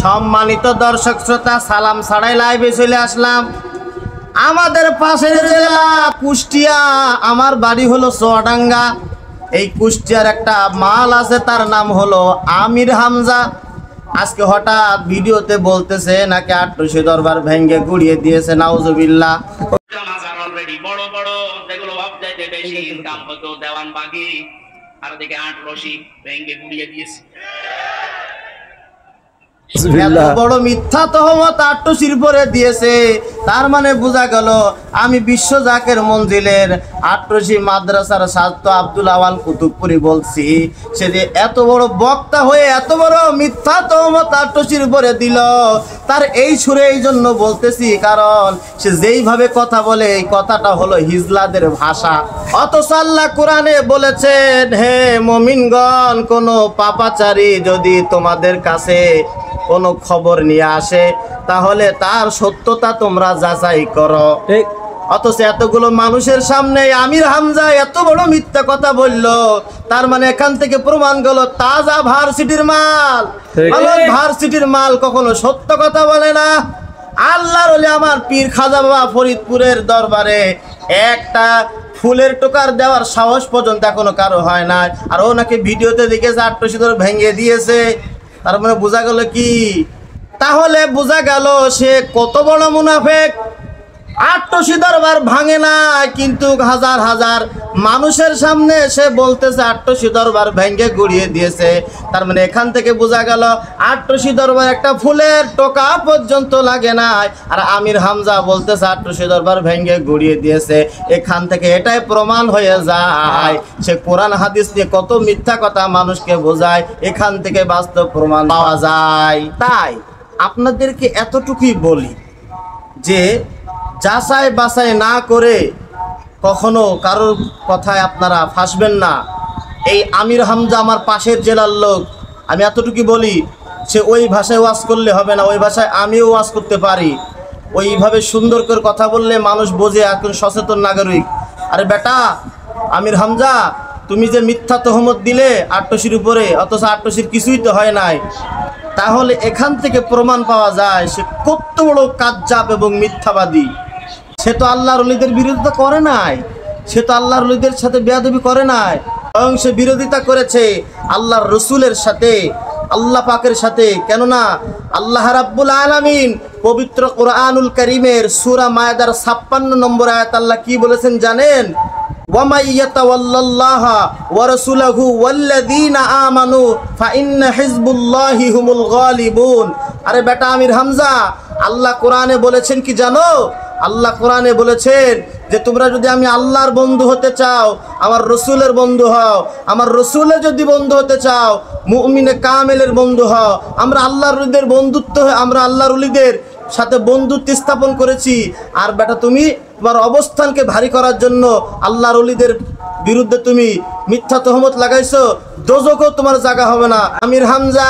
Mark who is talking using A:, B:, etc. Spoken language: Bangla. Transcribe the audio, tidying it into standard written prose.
A: সম্মানিত দর্শক শ্রোতা, সালাম ছাড়াই লাইভে চলে আসলাম। আমাদের পাশের জেলা কুষ্টিয়া, আমার বাড়ি হলো চুয়াডাঙ্গা। এই কুষ্টিয়ার একটা মাল আছে, তার নাম হলো আমির হামজা। আজকে হঠাৎ ভিডিওতে বলতেছে নাকি আট্টুসি দরবার ভেঙ্গে গুড়িয়ে দিয়েছে, নাউজুবিল্লাহ।
B: বড় বড় যেগুলো সবচাইতে বেশি দাম হতো দেওয়ানবাগি, আর দিকে আট্টুসি ভেঙ্গে গুড়িয়ে দিয়েছে।
A: এত বড় মিথ্যা তহমত আট্টুসির পরে দিয়েছে, তার মানে বোঝা গেল আমি বিশ্ব জাকের মঞ্জিলের আট্টুসি মাদ্রাসার ছাত্র আব্দুল আওয়াল কুতুবপুরি বলছি, সে যে এত বড় বক্তা হয়ে এত বড় মিথ্যা তহমত আট্টুসির পরে দিল, তার এই সুরে এই জন্য বলতেছি, কারণ সে যেইভাবে কথা বলে এই কথাটা হলো হিজলাদের ভাষা। অথচ আল্লাহ কোরআনে বলেছেন, হে মুমিনগণ, কোনো পাপাচারী যদি তোমাদের কাছে কোনো খবর নিয়ে আসে তাহলে তার সত্যতা তোমরা যাচাই করো। অথচ এতগুলো মানুষের সামনে আমির হামজা এত বড় মিথ্যা কথা বলল, তার মানে এখান থেকে প্রমাণ গেল তাজা ভার্সিটির মাল, ভার্সিটির মাল কখনো সত্য কথা বলে না। আল্লাহর ওলি আমার পীর খাজা বাবা ফরিদপুরের দরবারে একটা ফুলের টোকার দেওয়ার সাহস পর্যন্ত এখনো কারো হয় না, আর ও নাকি ভিডিওতে দেখেছে আট্টুসি ধরে ভেঙে দিয়েছে। তার মানে বোঝা গেল কি? তাহলে বোঝা গেল সে কত বড় মুনাফেক। আট্টুসি দরবার ভাঙে না, কিন্তু হাজার হাজার মানুষের সামনে সে বলতেছে আট্টুসি দরবার ভেঙে গুড়িয়ে দিয়েছে। তার মানে এখান থেকে বোঝা গেল আট্টুসি দরবার একটা ফুলের টোকা পর্যন্ত লাগে না, আর আমির হামজা বলতেছে আট্টুসি দরবার ভেঙে গুড়িয়ে দিয়েছে। এখান থেকে এটাই প্রমাণ হয়ে যায় সে কোরআন হাদিস নিয়ে কত মিথ্যা কথা মানুষকে বোঝায়, এখান থেকে বাস্তব প্রমাণ পাওয়া যায়। তাই আপনাদেরকে এতটুকুই বলি যে যাচাই বাছাই না করে কখনো কারোর কথায় আপনারা ফাঁসবেন না। এই আমির হামজা আমার পাশের জেলার লোক, আমি এতটুকু বলি, সে ওই ভাষায় ওয়াজ করলে হবে না, ওই ভাষায় আমিও ওয়াজ করতে পারি। ওইভাবে সুন্দর করে কথা বললে মানুষ বোঝে, এখন সচেতন নাগরিক। আরে বেটা আমির হামজা, তুমি যে মিথ্যা তহমত দিলে আট্টুসির উপরে, অথচ আট্টুসির কিছুই তো হয় নাই। তাহলে এখান থেকে প্রমাণ পাওয়া যায় সে কত বড় কাজ্জাব এবং মিথ্যাবাদী। সে তো আল্লাহর ওলিদের বিরোধিতা করে নাই, সে তো আল্লাহর ওলিদের সাথে বেয়াদবি করে নাই, বরং সে বিরোধিতা করেছে আল্লাহর রসুলের সাথে, আল্লাহ পাকের সাথে। কেননা আল্লাহ রাব্বুল আলামিন পবিত্র কোরআনুল কারীমের সূরা মায়েদার 56 নম্বর আয়াত আল্লাহ কি বলেছেন জানেন? ওয়ামাই ইয়াতাওয়াল্লাল্লাহা ওয়া রাসূলাহু ওয়াল্লাযীনা আমানু ফাইন্না হিজবুল্লাহি হুমুল গালিবুন। আরে বেটা আমির হামজা, আল্লাহ কোরআনে বলেছেন কি জানো? আল্লাহ কোরআনে বলেছেন যে তোমরা যদি আমি আল্লাহর বন্ধু হতে চাও, আমার রসুলের বন্ধু হও, আমার রসুলের যদি বন্ধু হতে চাও, মুমিনে কামেলের বন্ধু হও। আমরা আল্লাহর ওলিদের বন্ধুত্ব, আমরা আল্লাহর ওলিদের সাথে বন্ধুত্ব স্থাপন করেছি। আর বেটা তুমি তোমার অবস্থানকে ভারী করার জন্য আল্লাহর ওলিদের বিরুদ্ধে তুমি মিথ্যা তহমত লাগাইছো, দোজখও তোমার জায়গা হবে না। আমির হামজা